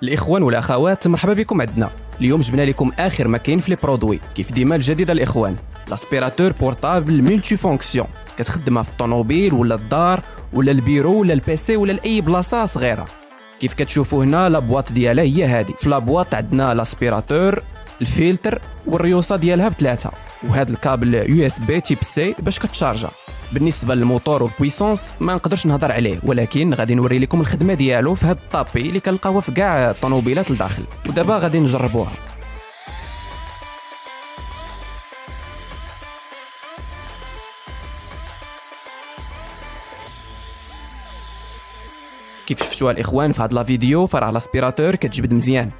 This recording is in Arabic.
الاخوان والاخوات، مرحبا بكم عندنا. اليوم جبنا لكم اخر ما كاين في لي برودوي كيف ديما الجديده الاخوان. لاسبيراتور بورطابل ملتي فونكسيون، كتخدمها في الطوموبيل ولا الدار ولا البيرو ولا البيسي ولا لاي بلاصه صغيره. كيف كتشوفوا هنا لابواط ديالها هي هذه. في لابواط عندنا لاسبيراتور، الفلتر والريوسه ديالها بثلاثه، وهذا الكابل يو اس بي تيب سي باش كتشارجا. بالنسبه للموتور والبويسونس ما نقدرش نهضر عليه، ولكن غادي نوري لكم الخدمه ديالو في هذا الطابي اللي كنلقاوها في كاع الطوموبيلات لداخل، ودابا غادي نجربوها. كيف شفتوها الاخوان في هذا الفيديو، فراه لاسبيراتور كتجبد مزيان.